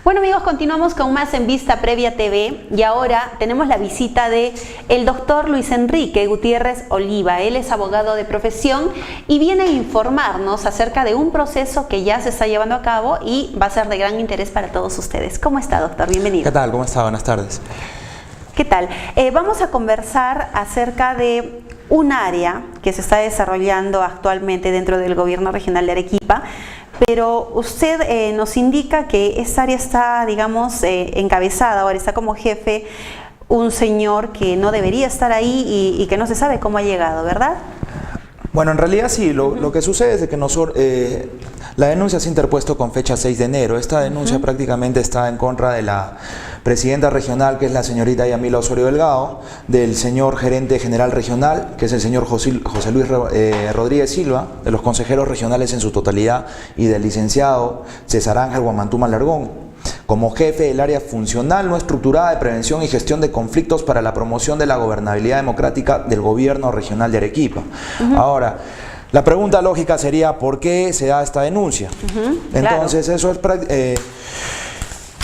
Bueno amigos, continuamos con más en Vista Previa TV y ahora tenemos la visita de el doctor Luis Enrique Gutiérrez Oliva. Él es abogado de profesión y viene a informarnos acerca de un proceso que ya se está llevando a cabo y va a ser de gran interés para todos ustedes. ¿Cómo está, doctor? Bienvenido. ¿Qué tal? ¿Cómo está? Buenas tardes. ¿Qué tal? Vamos a conversar acerca de un área que se está desarrollando actualmente dentro del gobierno regional de Arequipa, pero usted nos indica que esta área está, digamos, encabezada, ahora está como jefe un señor que no debería estar ahí y que no se sabe cómo ha llegado, ¿verdad? Bueno, en realidad sí, lo que sucede es de que la denuncia se ha interpuesto con fecha 6 de enero. Esta denuncia prácticamente está en contra de la presidenta regional, que es la señorita Yamila Osorio Delgado, del señor gerente general regional, que es el señor José Luis Rodríguez Silva, de los consejeros regionales en su totalidad y del licenciado César Ángel Guamantuma Largón, como jefe del área funcional no estructurada de prevención y gestión de conflictos para la promoción de la gobernabilidad democrática del gobierno regional de Arequipa. Ahora, la pregunta lógica sería, ¿por qué se da esta denuncia? Entonces, claro, eso es...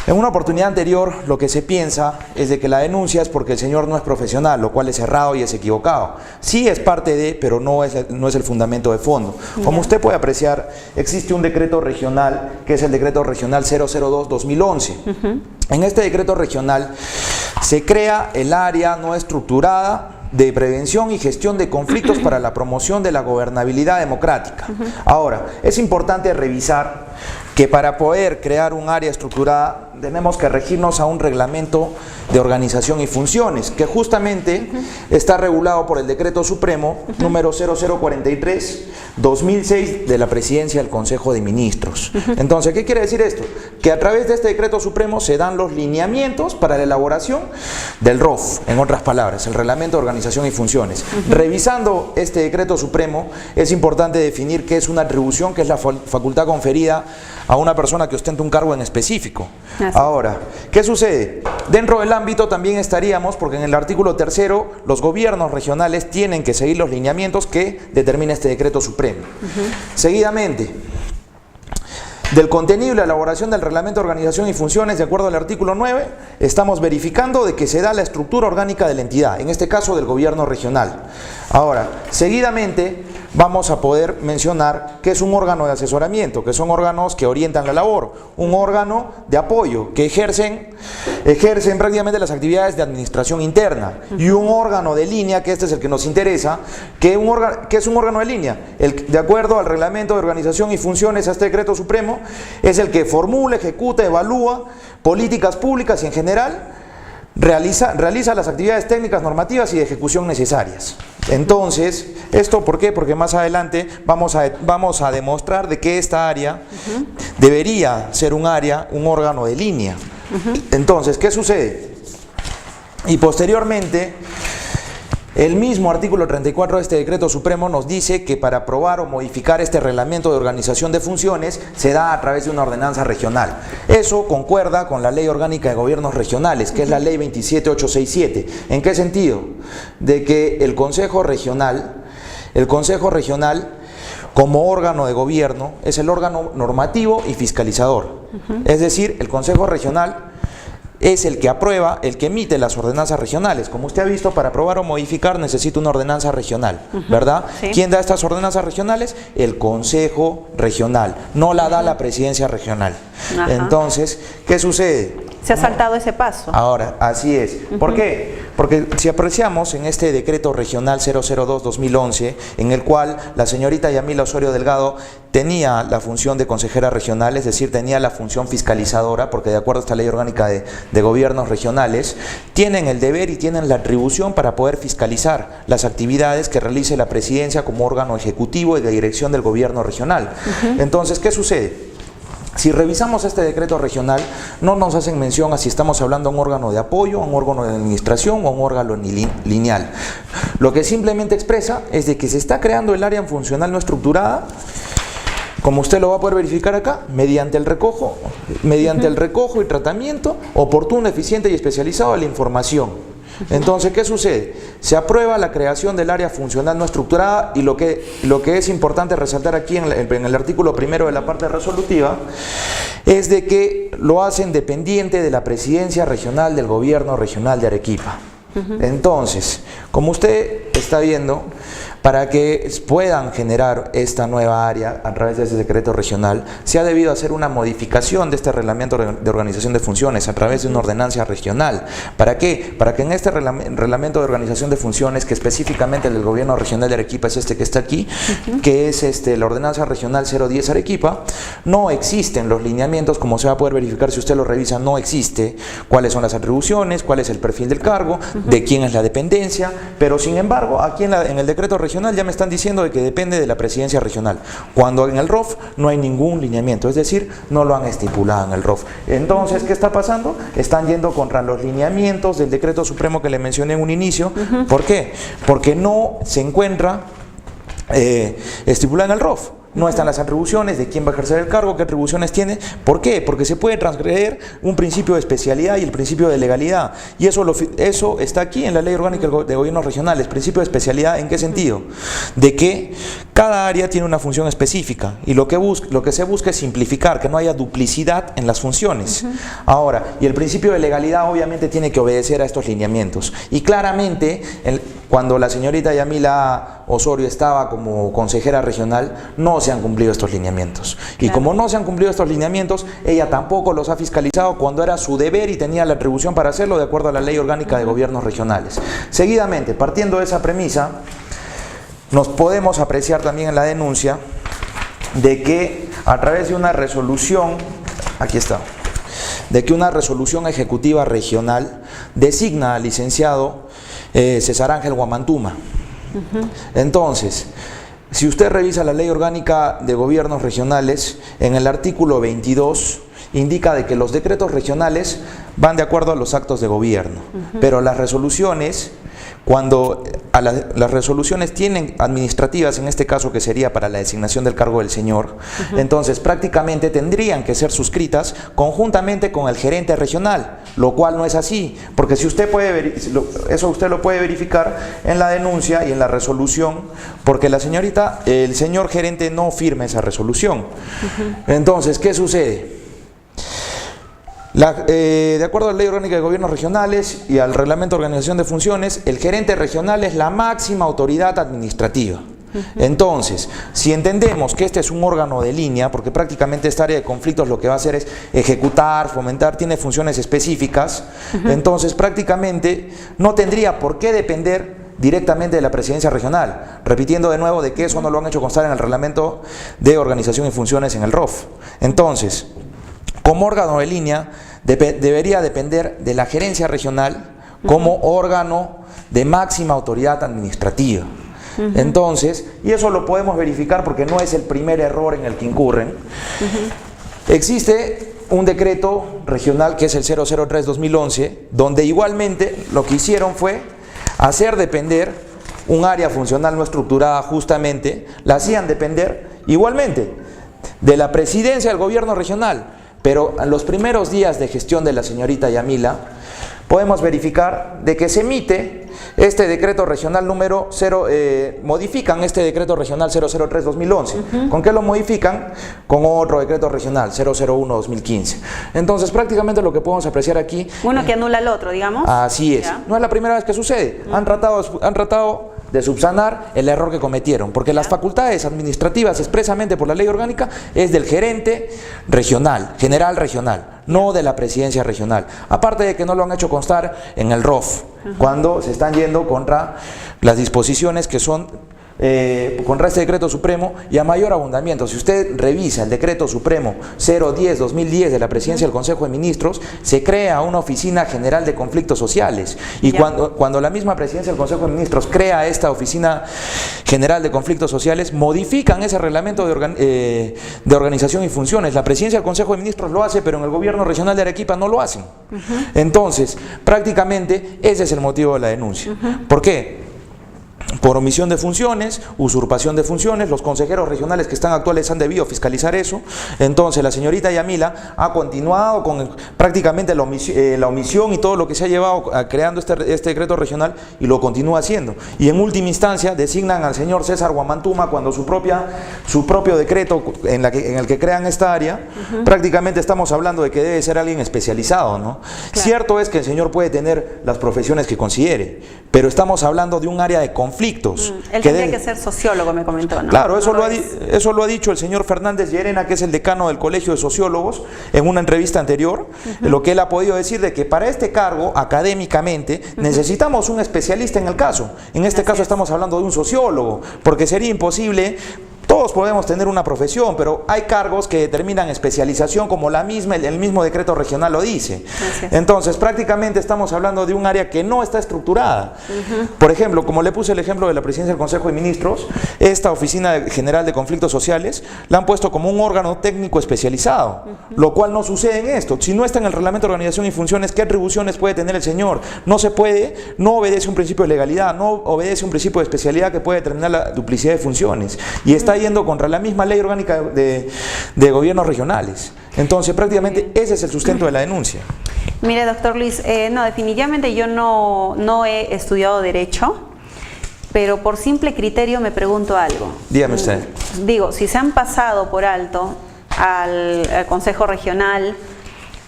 en una oportunidad anterior, lo que se piensa es de que la denuncia es porque el señor no es profesional, lo cual es errado y es equivocado. Sí es parte de, pero no es el fundamento de fondo. Como usted puede apreciar, existe un decreto regional, que es el decreto regional 002-2011. En este decreto regional se crea el área no estructurada de prevención y gestión de conflictos para la promoción de la gobernabilidad democrática. Ahora, es importante revisar que para poder crear un área estructurada tenemos que regirnos a un reglamento de organización y funciones, que justamente está regulado por el Decreto Supremo número 0043-2006 de la Presidencia del Consejo de Ministros. Entonces, ¿qué quiere decir esto? Que a través de este Decreto Supremo se dan los lineamientos para la elaboración del ROF, en otras palabras, el Reglamento de Organización y Funciones. Revisando este Decreto Supremo, es importante definir qué es una atribución, que es la facultad conferida a una persona que ostenta un cargo en específico. Ahora, ¿qué sucede? Dentro del ámbito también estaríamos, porque en el artículo 3º, los gobiernos regionales tienen que seguir los lineamientos que determina este decreto supremo. Seguidamente, del contenido y la elaboración del reglamento de organización y funciones, de acuerdo al artículo 9, estamos verificando de que se da la estructura orgánica de la entidad, en este caso del gobierno regional. Ahora, seguidamente, vamos a poder mencionar que es un órgano de asesoramiento, que son órganos que orientan la labor, un órgano de apoyo, que ejercen prácticamente las actividades de administración interna, y un órgano de línea, que este es el que nos interesa, que es un órgano de línea, de acuerdo al reglamento de organización y funciones a este decreto supremo, es el que formula, ejecuta, evalúa políticas públicas y en general realiza las actividades técnicas, normativas y de ejecución necesarias. Entonces, ¿esto por qué? Porque más adelante vamos a demostrar de que esta área debería ser un órgano de línea. Entonces, ¿qué sucede? Y posteriormente, el mismo artículo 34 de este decreto supremo nos dice que para aprobar o modificar este reglamento de organización de funciones se da a través de una ordenanza regional. Eso concuerda con la Ley Orgánica de Gobiernos Regionales, que es la Ley 27867. ¿En qué sentido? De que el Consejo Regional, como órgano de gobierno, es el órgano normativo y fiscalizador. Es decir, el Consejo Regional es el que aprueba, el que emite las ordenanzas regionales. Como usted ha visto, para aprobar o modificar necesita una ordenanza regional, ¿verdad? Sí. ¿Quién da estas ordenanzas regionales? El Consejo Regional, no la da la Presidencia Regional. Entonces, ¿qué sucede? Se ha saltado ese paso. Ahora, así es. ¿Por qué? Porque si apreciamos en este decreto regional 002-2011, en el cual la señorita Yamila Osorio Delgado tenía la función de consejera regional, es decir, tenía la función fiscalizadora, porque de acuerdo a esta ley orgánica de gobiernos regionales, tienen el deber y tienen la atribución para poder fiscalizar las actividades que realice la presidencia como órgano ejecutivo y de dirección del gobierno regional. Entonces, ¿qué sucede? Si revisamos este decreto regional, no nos hacen mención a si estamos hablando de un órgano de apoyo, un órgano de administración o un órgano lineal. Lo que simplemente expresa es de que se está creando el área funcional no estructurada, como usted lo va a poder verificar acá, mediante el recojo y tratamiento oportuno, eficiente y especializado de la información. Entonces, ¿qué sucede? Se aprueba la creación del área funcional no estructurada y lo que es importante resaltar aquí en el artículo primero de la parte resolutiva es de que lo hacen dependiente de la presidencia regional del gobierno regional de Arequipa. Entonces, como usted está viendo, para que puedan generar esta nueva área a través de ese decreto regional, se ha debido hacer una modificación de este reglamento de organización de funciones a través de una ordenanza regional. ¿Para qué? Para que en este reglamento de organización de funciones, que específicamente el del gobierno regional de Arequipa es este que está aquí, que es la ordenanza regional 010 Arequipa, no existen los lineamientos, como se va a poder verificar si usted lo revisa, no existe cuáles son las atribuciones, cuál es el perfil del cargo, de quién es la dependencia, pero sin embargo, aquí en el decreto regional ya me están diciendo de que depende de la presidencia regional, cuando en el ROF no hay ningún lineamiento, es decir, no lo han estipulado en el ROF. Entonces, ¿qué está pasando? Están yendo contra los lineamientos del decreto supremo que le mencioné en un inicio. ¿Por qué? Porque no se encuentra estipulado en el ROF. No están las atribuciones de quién va a ejercer el cargo, qué atribuciones tiene. ¿Por qué? Porque se puede transgredir un principio de especialidad y el principio de legalidad. Y eso está aquí en la Ley Orgánica de Gobiernos Regionales. Principio de especialidad, ¿en qué sentido? De que cada área tiene una función específica y lo que se busca es simplificar, que no haya duplicidad en las funciones. Ahora, y el principio de legalidad obviamente tiene que obedecer a estos lineamientos. Y claramente, cuando la señorita Yamila Osorio estaba como consejera regional, no se han cumplido estos lineamientos. Y como no se han cumplido estos lineamientos, ella tampoco los ha fiscalizado cuando era su deber y tenía la atribución para hacerlo de acuerdo a la Ley Orgánica de Gobiernos Regionales. Seguidamente, partiendo de esa premisa, nos podemos apreciar también en la denuncia de que a través de una resolución, aquí está, de que una resolución ejecutiva regional designa al licenciado César Ángel Guamantuma. Entonces, si usted revisa la Ley Orgánica de Gobiernos Regionales, en el artículo 22 indica de que los decretos regionales van de acuerdo a los actos de gobierno, pero las resoluciones, cuando las resoluciones tienen administrativas, en este caso que sería para la designación del cargo del señor, entonces prácticamente tendrían que ser suscritas conjuntamente con el gerente regional, lo cual no es así, porque si usted puede eso usted lo puede verificar en la denuncia y en la resolución, porque el señor gerente no firma esa resolución. Entonces, ¿qué sucede? De acuerdo a la Ley Orgánica de Gobiernos Regionales y al Reglamento de Organización de Funciones, el gerente regional es la máxima autoridad administrativa. Entonces, si entendemos que este es un órgano de línea, porque prácticamente esta área de conflictos lo que va a hacer es ejecutar, fomentar, tiene funciones específicas, entonces prácticamente no tendría por qué depender directamente de la presidencia regional, repitiendo de nuevo de que eso no lo han hecho constar en el Reglamento de Organización y Funciones en el ROF. Entonces, como órgano de línea, debería depender de la gerencia regional como órgano de máxima autoridad administrativa. Entonces, y eso lo podemos verificar porque no es el primer error en el que incurren. Existe un decreto regional que es el 003-2011, donde igualmente lo que hicieron fue hacer depender un área funcional no estructurada, justamente, la hacían depender igualmente de la presidencia del gobierno regional. Pero en los primeros días de gestión de la señorita Yamila, podemos verificar de que se emite este decreto regional número 0, modifican este decreto regional 003-2011. ¿Con qué lo modifican? Con otro decreto regional 001-2015. Entonces, prácticamente lo que podemos apreciar aquí... Uno que anula al otro, digamos. Así es. ¿Ya? No es la primera vez que sucede. Han tratado de subsanar el error que cometieron, porque las facultades administrativas expresamente por la ley orgánica es del gerente regional, general regional, no de la presidencia regional, aparte de que no lo han hecho constar en el ROF, cuando se están yendo contra las disposiciones que son contra este decreto supremo y a mayor abundamiento. Si usted revisa el decreto supremo 010-2010 de la presidencia del Consejo de Ministros, se crea una oficina general de conflictos sociales y cuando la misma presidencia del Consejo de Ministros crea esta oficina general de conflictos sociales, modifican ese reglamento de organización y funciones. La presidencia del Consejo de Ministros lo hace, pero en el gobierno regional de Arequipa no lo hacen. Entonces, prácticamente ese es el motivo de la denuncia. ¿Por qué? por omisión de funciones, usurpación de funciones. Los consejeros regionales que están actuales han debido fiscalizar eso. Entonces la señorita Yamila ha continuado con prácticamente la omisión y todo lo que se ha llevado creando este decreto regional, y lo continúa haciendo. Y en última instancia designan al señor César Guamantuma cuando su propio decreto en el que crean esta área, prácticamente estamos hablando de que debe ser alguien especializado, ¿no? Claro. Cierto es que el señor puede tener las profesiones que considere, pero estamos hablando de un área de conflictos. Él tendría que ser sociólogo, me comentó, ¿no? Claro, eso lo ha dicho el señor Fernández Llerena, que es el decano del Colegio de Sociólogos, en una entrevista anterior, lo que él ha podido decir de que para este cargo, académicamente, necesitamos un especialista en el caso. En este caso estamos hablando de un sociólogo, porque sería imposible. Todos podemos tener una profesión, pero hay cargos que determinan especialización, como el mismo decreto regional lo dice. Entonces, prácticamente estamos hablando de un área que no está estructurada. Por ejemplo, como le puse el ejemplo de la presidencia del Consejo de Ministros, esta Oficina General de Conflictos Sociales la han puesto como un órgano técnico especializado, lo cual no sucede en esto. Si no está en el reglamento de organización y funciones, ¿qué atribuciones puede tener el señor? No se puede, no obedece un principio de legalidad, no obedece un principio de especialidad que puede determinar la duplicidad de funciones, y está yendo contra la misma ley orgánica de gobiernos regionales. Entonces, prácticamente ese es el sustento de la denuncia. Mire, doctor Luis, no, definitivamente yo no he estudiado Derecho, pero por simple criterio me pregunto algo. Dígame usted. Digo, si se han pasado por alto al Consejo Regional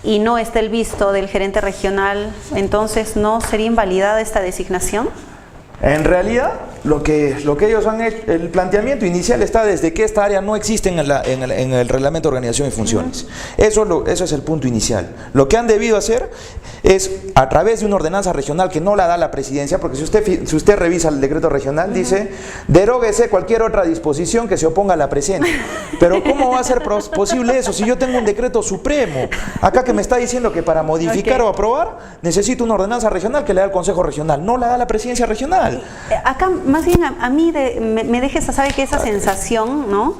y no está el visto del gerente regional, entonces ¿no sería invalidada esta designación? En realidad, lo que ellos han hecho, el planteamiento inicial está desde que esta área no existe en el reglamento de organización y funciones. Eso es el punto inicial. Lo que han debido hacer es, a través de una ordenanza regional que no la da la presidencia, porque si usted revisa el decreto regional, dice, deróguese cualquier otra disposición que se oponga a la presente. Pero ¿cómo va a ser posible eso si yo tengo un decreto supremo acá que me está diciendo que para modificar o aprobar necesito una ordenanza regional que le da el Consejo Regional? No la da la presidencia regional. Acá más bien a mí me deja saber que esa sensación, ¿no?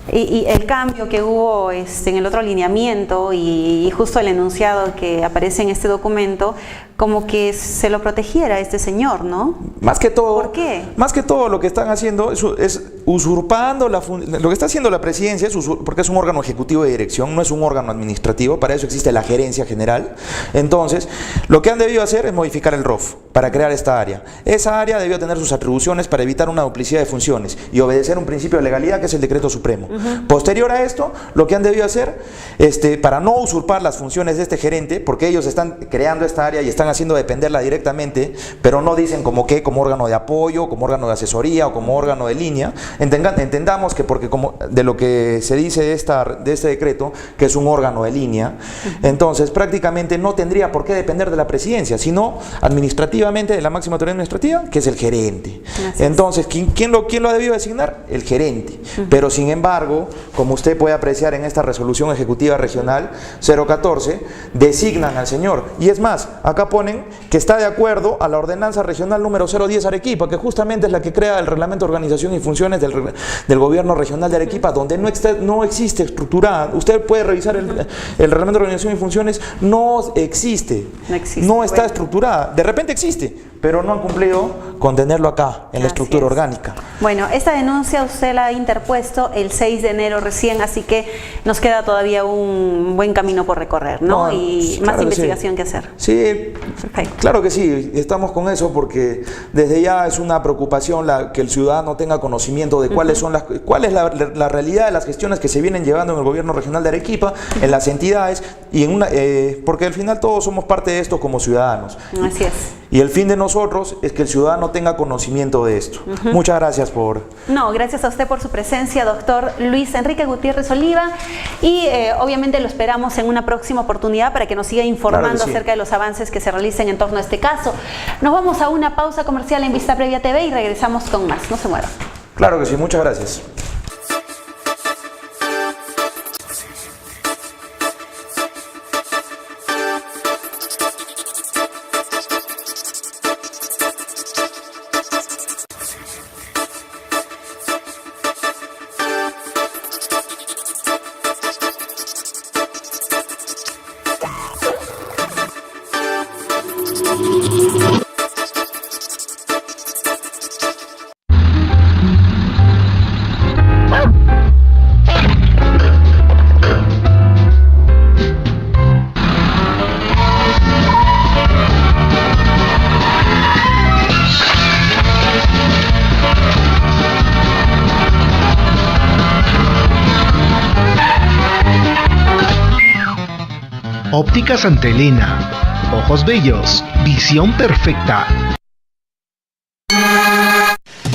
Y el cambio que hubo en el otro alineamiento y justo el enunciado que aparece en este documento, como que se lo protegiera a este señor, ¿no? Más que todo, ¿por qué? Más que todo lo que están haciendo es usurpando lo que está haciendo la presidencia, porque es un órgano ejecutivo de dirección, no es un órgano administrativo, para eso existe la gerencia general. Entonces, lo que han debido hacer es modificar el ROF para crear esta área. Esa área debió tener sus atribuciones para evitar una duplicidad de funciones y obedecer un principio de legalidad que es el decreto supremo. Posterior a esto, lo que han debido hacer, para no usurpar las funciones de este gerente, porque ellos están creando esta área y están haciendo dependerla directamente, pero no dicen como órgano de apoyo, como órgano de asesoría o como órgano de línea. Entendamos que porque de lo que se dice de este decreto, que es un órgano de línea, entonces prácticamente no tendría por qué depender de la presidencia, sino administrativamente de la máxima autoridad administrativa, que es el gerente. Entonces, ¿quién lo ha debido designar? El gerente. Pero sin embargo, como usted puede apreciar en esta resolución ejecutiva regional 014, designan al señor. Y es más, acá ponen que está de acuerdo a la ordenanza regional número 010 Arequipa, que justamente es la que crea el reglamento de organización y funciones del gobierno regional de Arequipa, donde no existe estructurada. Usted puede revisar el reglamento de organización y funciones, no existe, no está estructurada. De repente existe, pero no han cumplido con tenerlo acá, en la estructura orgánica. Bueno, esta denuncia usted la ha interpuesto el 6 de enero recién, así que nos queda todavía un buen camino por recorrer, ¿no? Y más investigación que hacer. Sí, perfecto. Claro que sí, estamos con eso porque desde ya es una preocupación que el ciudadano tenga conocimiento de cuál es la realidad de las gestiones que se vienen llevando en el gobierno regional de Arequipa, en las entidades, y porque al final todos somos parte de esto como ciudadanos. Así es. Y el fin de nosotros es que el ciudadano tenga conocimiento de esto. Muchas gracias por... No, gracias a usted por su presencia, doctor Luis Enrique Gutiérrez Oliva, y obviamente lo esperamos en una próxima oportunidad para que nos siga informando acerca de los avances que se realicen en torno a este caso. Nos vamos a una pausa comercial en Vista Previa TV y regresamos con más. No se muevan. Claro que sí, muchas gracias. Óptica Santa Elena. Ojos bellos, visión perfecta.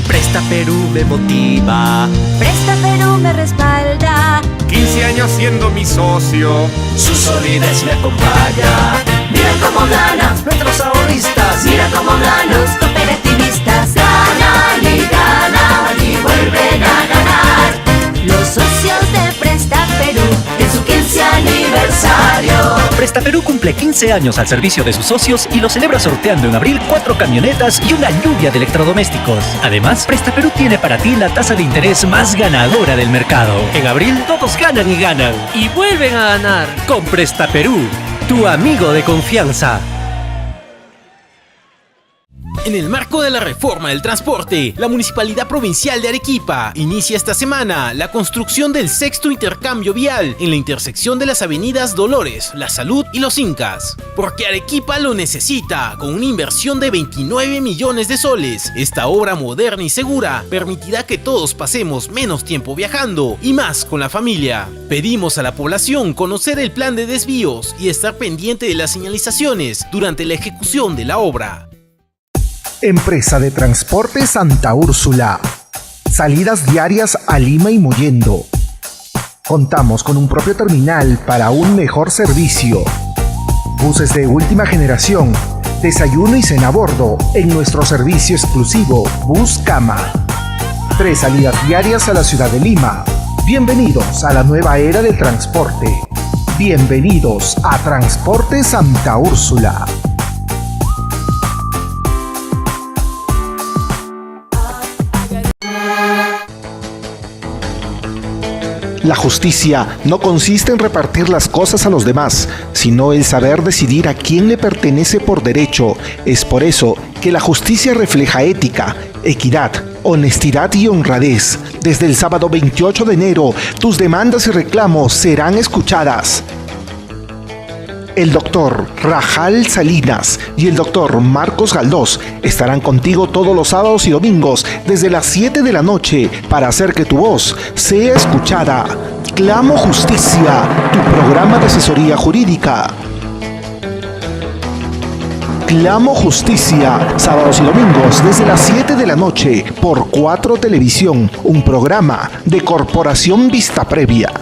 Presta Perú me motiva, Presta Perú me respalda, 15 años siendo mi socio, su solidez me acompaña. mira cómo gana, Nuestros ahorristas, mira cómo ganan los cooperativistas. Ganan y vuelven a ganar. Los socios de Presta Perú en su 15 aniversario. Presta Perú cumple 15 años al servicio de sus socios y lo celebra sorteando en abril 4 camionetas y una lluvia de electrodomésticos. Además, Presta Perú tiene para ti la tasa de interés más ganadora del mercado. En abril, todos ganan y ganan. Y vuelven a ganar. Con Presta Perú, tu amigo de confianza. En el marco de la reforma del transporte, la Municipalidad Provincial de Arequipa inicia esta semana la construcción del 6º intercambio vial en la intersección de las avenidas Dolores, La Salud y Los Incas. Porque Arequipa lo necesita, con una inversión de 29 millones de soles. Esta obra moderna y segura permitirá que todos pasemos menos tiempo viajando y más con la familia. Pedimos a la población conocer el plan de desvíos y estar pendiente de las señalizaciones durante la ejecución de la obra. Empresa de Transporte Santa Úrsula. Salidas diarias a Lima y Mollendo. Contamos con un propio terminal para un mejor servicio. Buses de última generación. Desayuno y cena a bordo en nuestro servicio exclusivo Bus Cama. 3 salidas diarias a la ciudad de Lima. Bienvenidos a la nueva era del transporte. Bienvenidos a Transporte Santa Úrsula. La justicia no consiste en repartir las cosas a los demás, sino el saber decidir a quién le pertenece por derecho. Es por eso que la justicia refleja ética, equidad, honestidad y honradez. Desde el sábado 28 de enero, tus demandas y reclamos serán escuchadas. El doctor Rajal Salinas y el doctor Marcos Galdós estarán contigo todos los sábados y domingos desde las 7 de la noche para hacer que tu voz sea escuchada. Clamo Justicia, tu programa de asesoría jurídica. Clamo Justicia, sábados y domingos desde las 7 de la noche por 4 Televisión, un programa de Corporación Vista Previa.